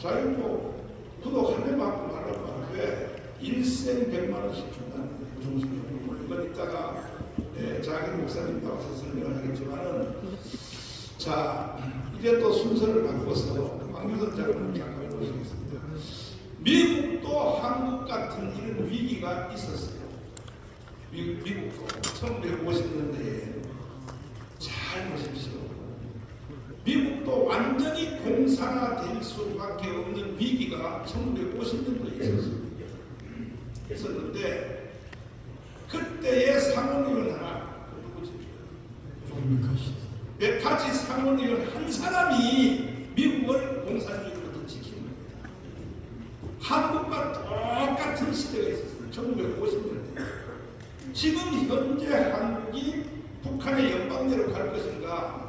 자유도 구독하려면 말라고 하는데 일생 100만원씩 준다는 거예요. 이건 이따가 자기 목사님 나와서 설명을 하겠지만은, 자 이제 또 순서를 바꿔서 황교선 장관을 모시겠습니다. 미국도 한국 같은 이런 위기가 있었어요. 미국도 1950년대에 잘 보십시오. 미국도 완전히 공산화될 수밖에 없는 위기가 1950년도에 있었는데 그때의 상원의원 하나, 메카지 상원의원 한 사람이 미국을 공산주의로부터 지키는 겁니다. 한국과 똑같은 시대가 있었어요. 1950년대. 지금 현재 한국이 북한의 연방대로 갈 것인가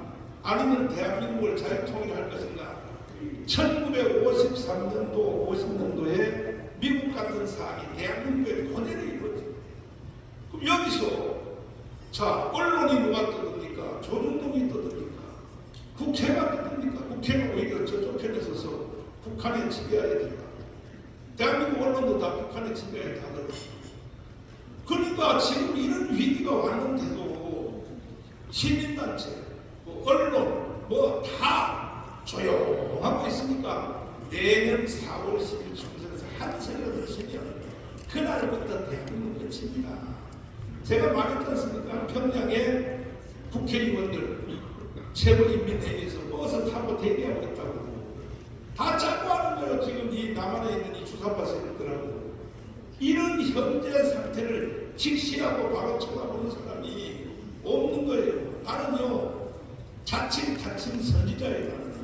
아니면 대한민국을 자유통일할 것인가. 1953년도 50년도에 미국 같은 사항이 대한민국의 고뇌를 이루어집니다. 그럼 여기서 자 언론이 누가 떠듭니까? 조중동이 떠듭니까? 국회가 떠듭니까? 국회는 오히려 저쪽 편에 서서 북한의 지배하에 들어가. 대한민국 언론도 다 북한의 지배하에 다 들어가. 그러니까 지금 이런 위기가 왔는데도 시민단체, 언론 다 조용하고 있으니까 내년 4월 10일 총선에서 한 세력을 치면 그날부터 대한민국 끝입니다. 제가 말했지 않습니까? 평양에 국회의원들 최고인민회의에서 버스 타고 대기하고 있다고. 다 짜고 하는 거예요. 지금 이 남한에 있는 이 주사파 세력들하고. 이런 현재 상태를 직시하고 바로 쳐다보는 사람이 없는 거예요. 나는요 자칭 선지자예요. 나는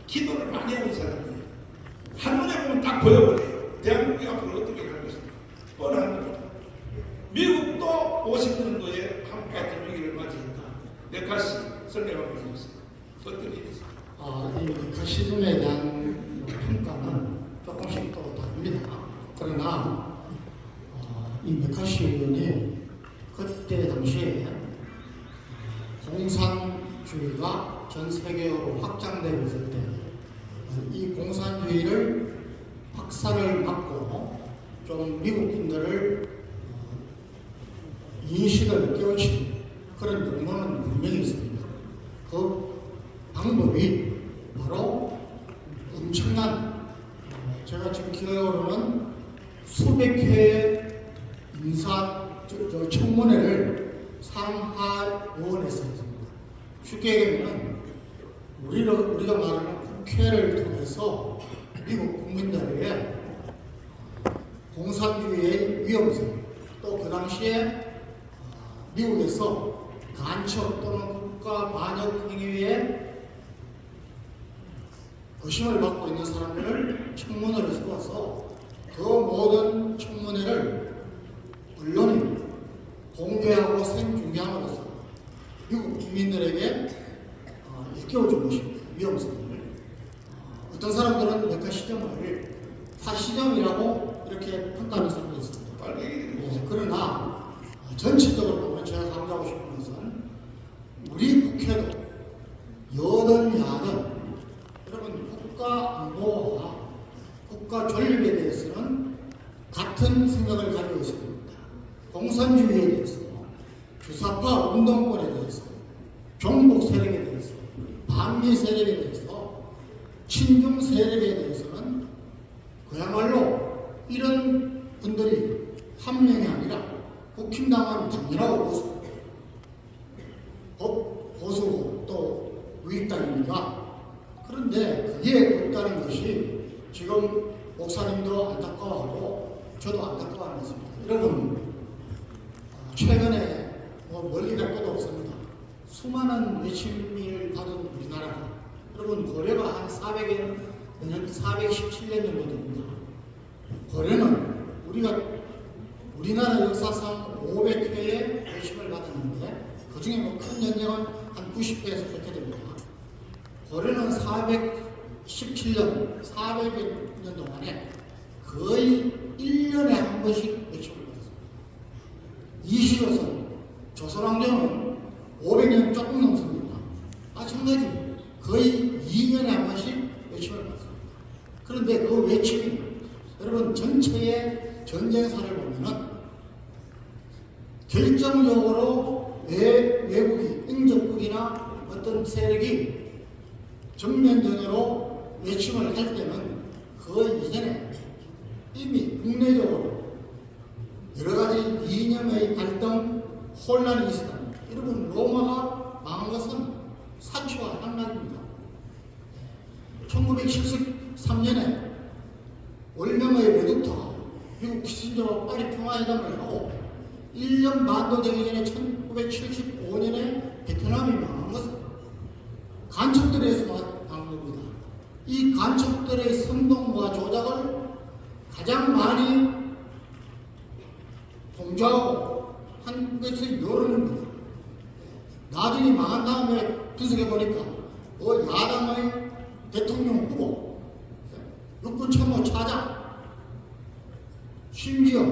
기도를 많이 하는 사람이에요. 한눈에 보면 딱 보여버려요. 대한민국이 앞으로 어떻게 갈 것인가 뻔한 겁니다. 미국도 50년도에 한국 같은 위기를 맞이했다. 메카시 설명하고 있습니다. 어떤 일이 있습니까? 이 메카시즘에 대한 평가는 조금씩 또 다릅니다. 그러나 이 메카시 의원이 그때 당시에 공산주의가 전 세계로 확장되고 있을 때 이 공산주의를 박살을 맞고 좀 미국 분들을 인식을 깨우친 그런 용어는 분명히 있습니다. 그 방법이 바로 엄청난 제가 지금 기억으로는 수백 회의 청문회를 상하원에서 했습니다. 쉽게 얘기하면 우리가 말하는 국회를 통해서 미국 국민들에게 공산주의의 위험성, 또 그 당시에 미국에서 간첩 또는 국가 반역 행위에 의심을 받고 있는 사람들을 청문회를 세워서 그 모든 청문회를 언론이 공개하고 생중계함으로써 미국 국민들에게 일깨워준 것입니다. 위험성을. 어떤 사람들은 메카시즘을 파시즘이라고 이렇게 평가하는 사람도 있습니다. 그러나 전체적으로 보면 제가 강조하고 싶은 것은 우리 국회도 여든 야든 여러분 국가 안보와 국가 존립에 대해서는 같은 생각을 가지고 있습니다. 공산주의에 대해서, 주사파 운동권에 대해서, 종북 세력에 대해서, 반미 세력에 대해서, 친중 세력에 대해서는 그야말로 이런 분들이 한 명이 아니라 국힘당은 당연하고 보수고 또 우익당입니다. 그런데 그게 없다는 것이 지금 목사님도 안타까워하고 저도 안타까워하는 것입니다. 여러분 최근에 멀리 갈 것도 없습니다. 수많은 외침을 받은 우리나라가 여러분 고려가 한 417년 정도 됩니다. 고려는 우리나라 역사상 500회의 외침을 받았는데 그 중에 큰 연령은 한 90회에서 100회 됩니다. 고려는 417년, 400년 동안에 거의 1년에 한 번씩 외침을 받았습니다. 이시로서는 조선왕조는 500년 조금 넘습니다. 마찬가지 거의 2년에 한 번씩 외침을 받습니다. 그런데 그 외침이 여러분 전체의 전쟁사를 보면은 결정적으로 외국이 인접국이나 어떤 세력이 정면전으로 외침을 할 때는 그 이전에 이미 국내적으로 여러 가지 이념의 갈등, 혼란이 있었다. 여러분 로마가 망한 것은 사치와 한란입니다. 1973년에 월명의 외국토가 미국 키신저와 파리 평화회담을 하고 1년 반도 되기 전에 1975년에 베트남이 망한 것은 간첩들에서 망한 겁니다. 이 간첩들의 선동과 조작을 가장 많이 공조하고 한 것이 여론입니다. 나중에 망한 다음에 분석해 보니까 그 야당의 대통령 후보, 육군참모 차장, 심지어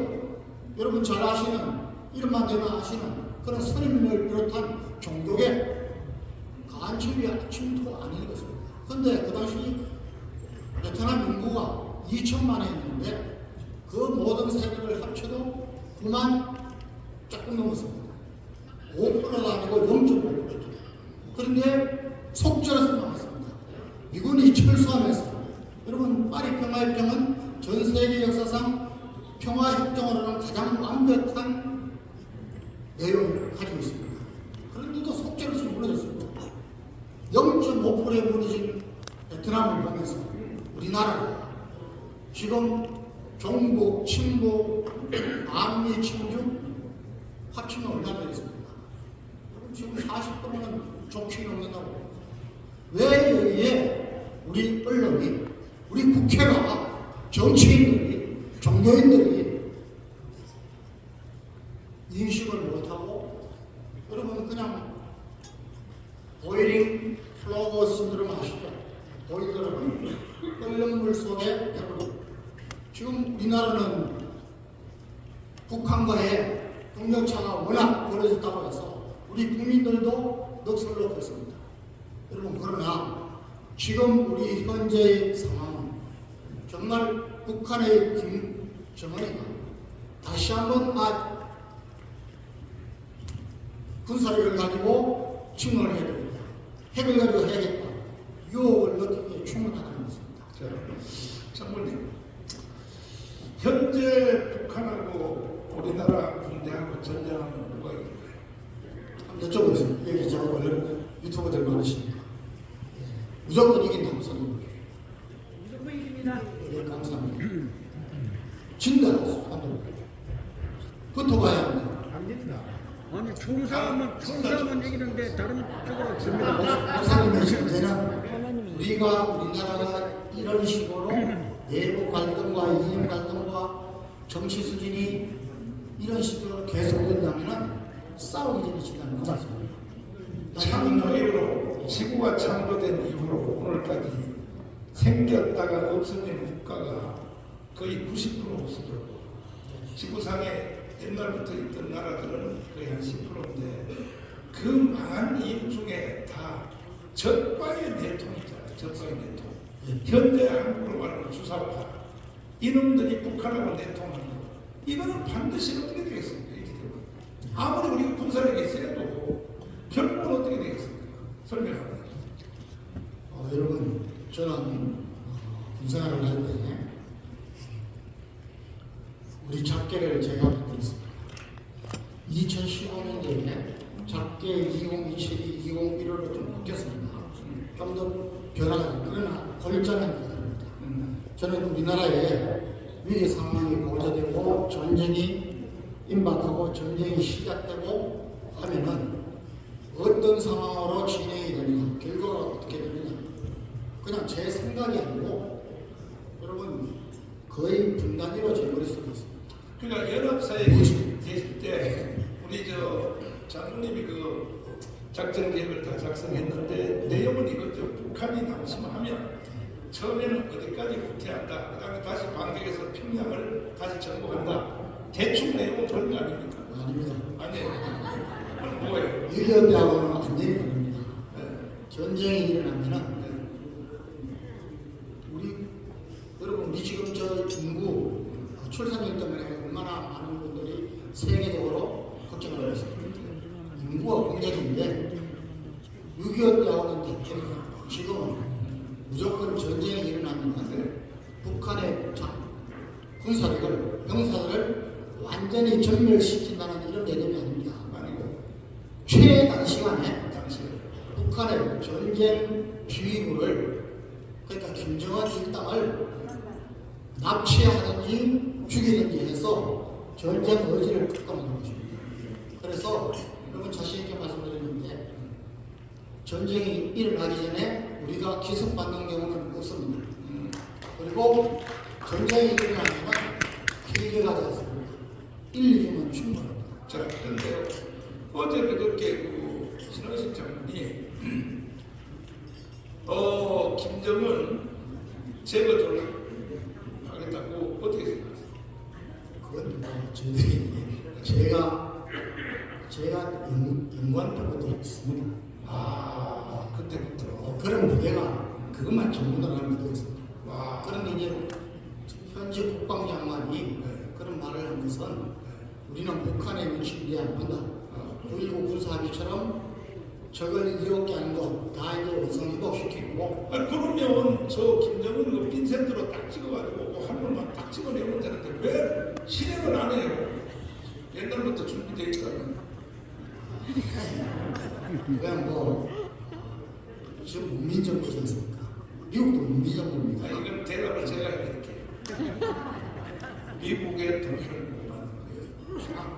여러분 잘 아시는 이름만 대면 아시는 그런 선임을 비롯한 종족의 간첩이 침투 아닌 것입니다. 그런데 그 당시 베트남 인구가 2천만이었는데 그 모든 세력을 합쳐도 9만 조금 넘었습니다. 5%도 아니고 0.5%. 그런데 속절해서 나왔습니다. 미군이 철수하면서 여러분 파리 평화협정은 전 세계 역사상 평화협정으로는 가장 완벽한 내용을 가지고 있습니다. 그런데도 속절해서 무너졌습니다. 0.5%에 무너진 베트남을 보면서 우리나라가 지금 종북, 친북, 남미, 친중 합치면 얼마나 되겠습니까? 지금 40%는 좋게 넘는다고. 왜 여기에 우리 언론이, 우리 국회가, 정치인들이, 종교인들이 인식을 못하고 여러분 그냥 보이링 플로거 신드롬 아시죠? 보이더라고요. 끓는 물 속에 깨물어. 지금 우리나라는 북한과의 동력차가 워낙 벌어졌다고 해서 우리 국민들도 넋을 놓고 있습니다. 여러분 그러나 지금 우리 현재의 상황은 정말 북한의 김정은이가 다시 한번 군사력을 가지고 침공을 해야 됩니다. 핵을 가지고 해야겠다. 유혹을 느끼기에 충분하다는 것입니다. 장군님, 현재 북한하고 우리나라 군대하고 전쟁하는 누가 이길까요? 한번 여쭤보겠습니다. 여기 제가 원래 유튜버들 많으십니다. 무조건 이긴다고 선언을 해요. 무조건 이깁니다. 네, 감사합니다. 진다고 선언을 해요. 붙어봐야 합니다. 안 됩니다. 아니 총사만 이기는데 다른 쪽으로 없습니다. 박사님의 현재는 우리나라가 이런 식으로 내부 갈등과 이념 갈등과 정치 수준이 이런 식으로 계속된다면 싸우기 전에 시간을 못 잡습니다. 창조 이후로 지구가 창조된 이후로 오늘까지 생겼다가 없어진 국가가 거의 90% 없어졌고 지구상에 옛날부터 있던 나라들은 거의 한 10%인데 그 망한 이유 중에 다 적과의 내통이잖아요. 적과의 내통. 현재 한국으로 말하면 주사파 이놈들이 북한하고 내통하는 거 이거는 반드시 어떻게 되겠습니까? 이렇게 되면 아무리 우리가 군사력이 세도 결국은 어떻게 되겠습니까? 설명합니다. 여러분 저는 군생활을 할 때 우리 작계를 제가 받고 있습니다. 2015년도에 작계 2027, 2015로 좀 바뀌었습니다. 좀 더 변화가 그러나 골자는 그겁니다. 저는 우리나라에 위기 상황이 고조되고 전쟁이 임박하고 전쟁이 시작되고 하면은 어떤 상황으로 진행이 되느냐, 결과가 어떻게 되느냐, 그냥 제 생각이 아니고 여러분 거의 분단위로 제 머릿속에 있습니다. 그러니까 연합사역이 됐을 때 우리 장군님이 그 작전 계획을 다 작성했는데 내용은 이거죠. 북한이 남심하면 처음에는 어디까지 후퇴한다. 그 다음에 다시 반격해서 평양을 다시 정복한다. 대충 내용은 그런 거 아닙니까? 아닙니다. 아니에요. 그럼 뭐예요? 일련대하고는 안 되는 겁니다. 네. 전쟁이 일어나면은 우리 얼마나 많은 분들이 세계적으로 걱정을 하고 있습니다. 인구가 굉장한데 6.25 때와는 대표는 지금은 무조건 전쟁이 일어나면 북한의 군사력을, 병사들을 완전히 전멸시킨다는 이런 개념이 아닙니다. 아니고 최단시간에 당시 북한의 전쟁 지휘부를, 그러니까 김정은 일당을 납치하든지 죽이든지 해서 전쟁 의지를 극복하는 것입니다. 그래서 여러분 자신 있게 말씀드리는데 전쟁이 일어나기 전에 우리가 기습받는 경우는 없습니다. 그리고 전쟁이 일어나면 길게 가지 않습니다. 1, 2주면 충분합니다. 자, 그런데 어제 그저께 그 신원식 장관이 김정은 제거를 하겠다고 어떻게 생각하세요? 그건 저희들이 제가 연구한 것도 있습니다. 그때부터 그런 무게가 그것만 전문으로 하는 것도 있습니다. 와. 그런데 이제 현재 국방장관이 그런 말을 한 것은 우리는 북한의 눈치를 이해 안 한다. 9.19 군사합의처럼 적을 이롭게 하는 것 다 이제 원성회복시키고. 그러면 저 김정은 그 핀셋으로 딱 찍어가지고 한 번만 딱 찍어내면 되는데 왜 실행을 안 해요? 옛날부터 준비되어 있다는. 그냥 지금 문민정부지 않습니까? 미국도 문민정부입니다. 이건 대답을 제가 해드릴게요. 미국의 동의를 못 받는 거예요.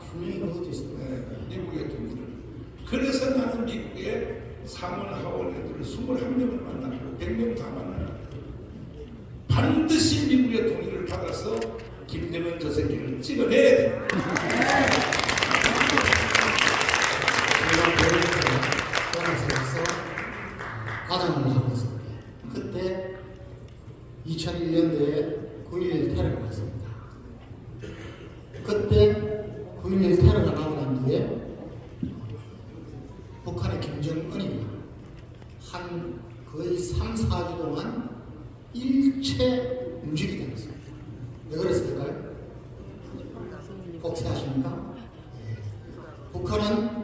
분명히 그런 것도 있습니다. 미국의 동의를. 그래서 나는 미국의 상원 하원 애들을 21명을 만나고 100명 다 만나고 반드시 미국의 동의를 받아서 김정은 저 새끼를 찍어내야 돼. 제가 과장을 하고 있습니다. 그때 2001년도에 9.11 테러가 왔습니다. 그때 9.11 테러가 나고 난 뒤에 북한의 김정은이 한 거의 3, 4주 동안 일체 움직이지 않았습니다. 왜 그랬을까요? 혹시 아십니까? 북한은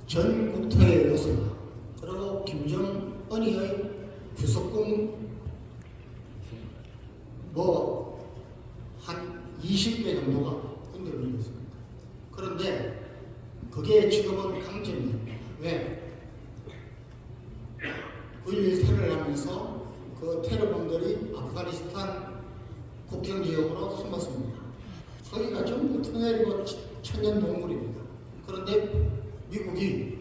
전 국토의 요소다. 그리고 김정은이의 주석궁 한 20개 정도가 군대를 올리고 있습니다. 그런데 그게 지금은 강점입니다. 왜? 9.11 테러를 하면서 그 테러범들이 아프가니스탄 국경 지역으로 숨었습니다. 거기가 전부 터널이고 천연 동굴입니다. 그런데 미국이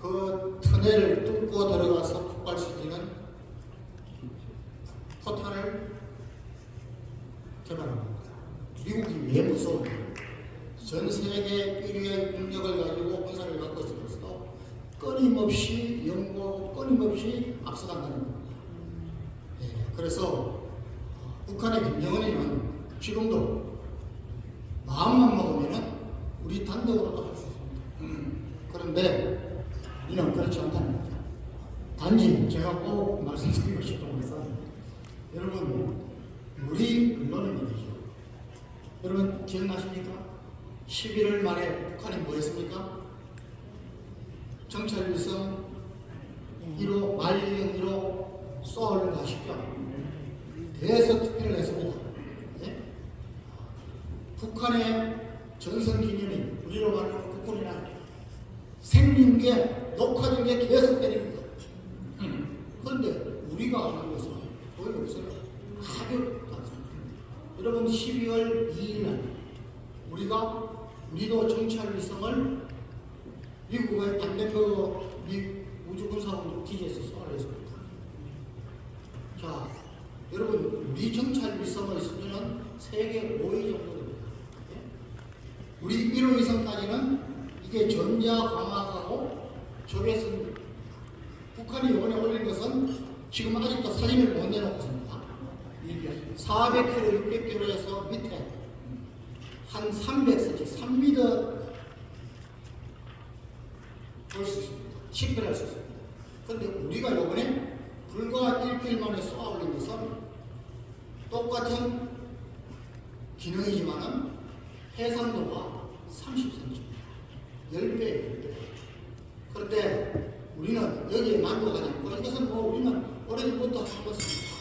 그 터널을 뚫고 들어가서 폭발시키는 포탄을 개발한 겁니다. 미국이 왜 무서워요? 전 세계 1위의 능력을 가지고 군사를 갖고 있어서 끊임없이 연구하고 끊임없이 앞서간다는 겁니다. 그래서 북한의 김정은이는 지금도 마음만 먹으면 우리 단독으로도 할 수 있습니다. 그런데 우리는 그렇지 않다는 거죠. 단지 제가 꼭 말씀드리고 싶은 것은 여러분 우리 언론은 말이죠. 여러분 기억나십니까? 11월 말에 북한이 뭐 했습니까? 정찰 위성 1호 말리경 1호 쏘아올린 거 아시죠? 대서특필을 했습니다. 네? 북한의 전선기념인 우리로 말하는 국군이나 생중계 녹화된 게 계속 때립니다. 그런데 우리가 아는 것은 거의 없어요. 아주 많습니다. 여러분 12월 2일 날 우리도 정찰 위성을 미국의 반덴버그 우주군사원 기지에서 쏘아냈습니다. 자, 여러분 우리 정찰 위성의 수준은 세계 5위 정도 됩니다. 우리 1호 위성까지는 이게 전자 광학하고 적외선 북한이 이번에 올린 것은 지금 아직도 사진을 못 내놓고 있습니다. 400km, 600km에서 밑에 한 300cm, 3m 볼 수 있습니다. 식별할 수 있습니다. 그런데 우리가 이번에 불과 일주일 만에 쏘아 올린 것은 똑같은 기능이지만은 해상도가 30cm, 10배. 그런데 우리는 여기에 만족하지 않고 이것은 뭐 우리는 오래전부터 한 것입니다.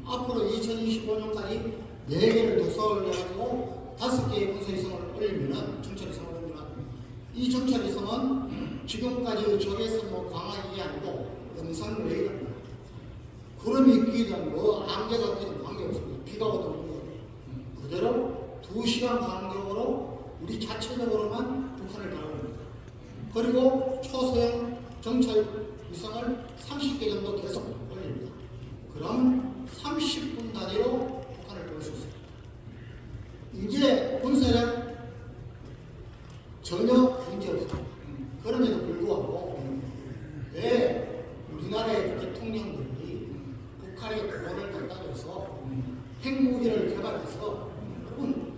앞으로 2025년까지 4개를 더 쏘아올려가지고 5개의 군사위성을 올리면은 정찰위성을 올리면 이 정찰위성은 지금까지 적외선 뭐 광학이 아니고 영상 레이더입니다. 구름이 끼든 뭐 안개가 끼든 관계없습니다. 비가 오든 그대로 2시간 간격으로 우리 자체적으로만 북한을 바라봅니다. 그리고 초소형 정찰 위성을 30개 정도 계속 올립니다. 그럼 30분 단위로 북한을 볼 수 있습니다. 이제 군사력 전혀 문제 없습니다. 그럼에도 불구하고 왜 우리나라의 대통령들이 북한의 돈을 갖다 줘서 핵무기를 개발해서 여러분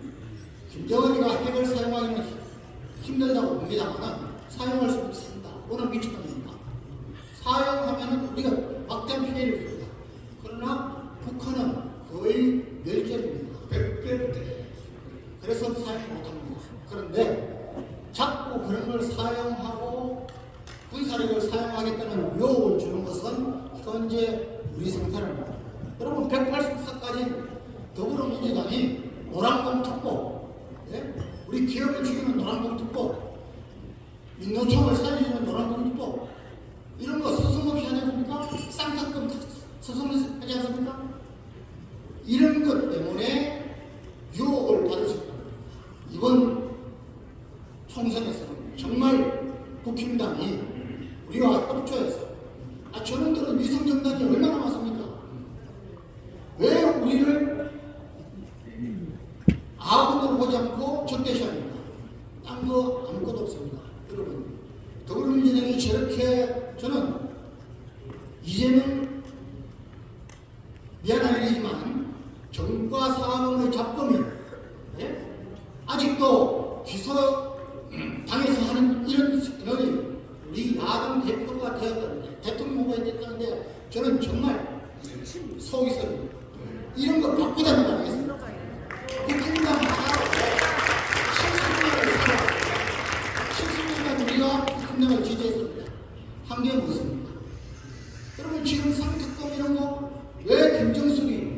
김정은이가 핵을 사용하기는 힘들다고 봅니다만 사용할 수 있습니다. 그거는 미치겁니다. 사용하면 우리가 막대한 피해를 줍니다. 그러나 북한은 거의 멸절입니다. 100배. 그래서 사용 못합니다. 그런데 자꾸 그런 걸 사용하고 군사력을 사용하겠다는 유혹을 주는 것은 현재 우리 상태입니다. 여러분 180석까지 더불어민주당이 노란봉 특보, 예? 우리 기업을 죽이는 노란봉 특보, 민노총을 살리는 노란봉 특보 이런 거 서슴없이 하지 않습니까? 쌍탁금 서슴없이 하지 않습니까? 이런 것 때문에 유혹을 받을 수 있습니다. 이번 총선에서는 정말 국힘당이 우리와 협조해서 저놈들은 위성정당이 얼마나 많습니까? 왜 우리를 아군으로 보지 않고 적대시합니까? 딴 거 아무것도 없습니다. 여러분 더불어민주당이 저렇게 저는 이제는 미안한 일이지만 정과 사망의 잡범이 아직도 기소당에서 하는 이런 스캔들이 우리 야당 대표가 되었다는데 대통령 후보가 됐다는데 저는 정말 속이 썩입니다. 이런 거 바꾸자는 거 아니겠습니까? 국힘당 하나로 70년간 우리가 국힘당을 지지했습니다. 한 게 무엇입니까? 여러분 지금 상특검 이런 거 왜 김정숙이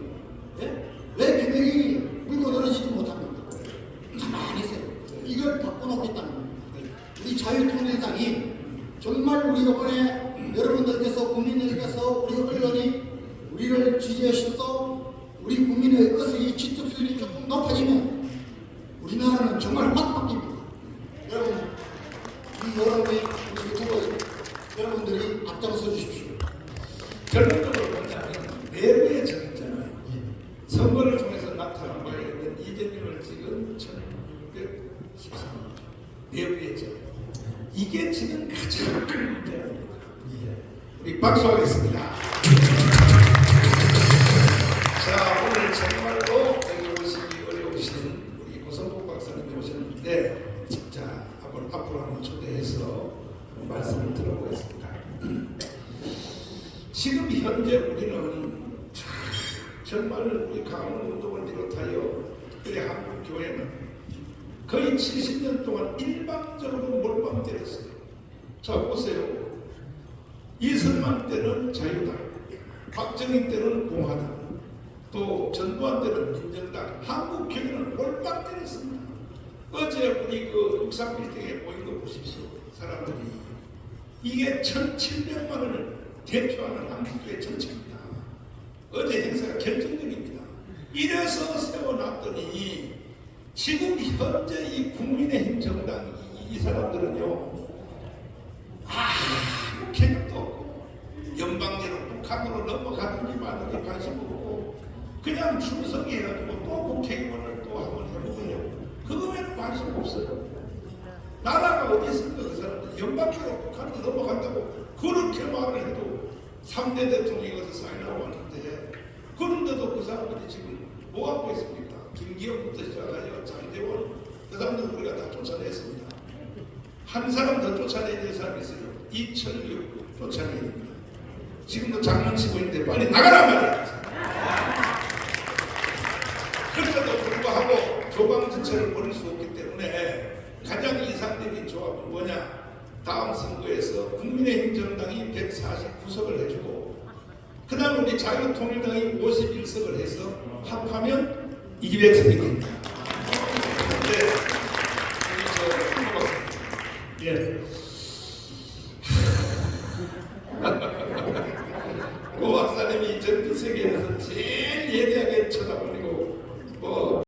왜 김영이 물고 늘어지지 못합니까? 가만히 있어요. 이걸 바꿔놓겠다는 겁니다. 우리 자유통일당이 정말 우리 이번에 여러분들께서 국민들께서 우리 언론이 우리를 지지해 주셔서 우리 국민의 의식이 지적 수준이 조금 높아지면 우리나라는 정말 확 바뀝니다. 여러분 이 여러분이 우리 유튜버 여러분들이 앞장서 주십시오. 결론적으로 뭐냐면 내부의 정의잖아요. 선거를 통해서 나타난 바에 있는 이재명을 찍은 1613년 내부의 정 이게 지금 가장 큰 문제입니다. 우리 박수하겠습니다. 자, 오늘 정말로 여기 오시기 어려우신 우리 고성복 박사님이 오셨는데 자, 앞으로 한번 초대해서 말씀을 들어보겠습니다. 지금 현재 우리는 정말 우리 강원운동을 비롯하여 특별히 한국교회는 거의 70년 동안 일방적으로 몰빵 때렸어요. 자 보세요. 이승만 때는 자유당, 박정희 때는 공화당, 또 전두환 때는 민정당, 한국교회는 몰빵 때렸습니다. 어제 우리 그 63빌딩에 보인 거 보십시오. 사람들이 이게 1700만을 대표하는 한국교회 전체입니다. 어제 행사가 결정적입니다. 이래서 세워놨더니 지금 현재 이 국민의힘 정당 이 사람들은요 아무 개념도 없고 연방제로 북한으로 넘어가든지 말든지 관심 없고 그냥 충성해가지고 또 국회의원을 또 한번 해보고요. 그거 외에는 관심 없어요. 나라가 어디 있습니까? 그 사람들 연방제로 북한으로 넘어간다고 그렇게 말을 해도 3대 대통령이 어디서 사인하고 왔는데 그런데도 그 사람들이 지금 뭐 하고 있습니까? 김기현부터 시작하여 장제원 그 사람들 우리가 다 쫓아냈습니다. 한 사람 더 쫓아내야 될 사람이 있어요. 이철규 쫓아내야 됩니다. 지금도 장난치고 있는데 빨리 나가라 말이야. 그런데도 불구하고 교광지체를 버릴 수 없기 때문에 가장 이상적인 조합은 뭐냐? 다음 선거에서 국민의힘 정당이 149석을 해주고 그 다음 우리 자유통일당이 51석을 해서 합하면 200석이 됩니다. 네, 예. 고 박사님이 전 세계에서 제일 예리하게 쳐다보는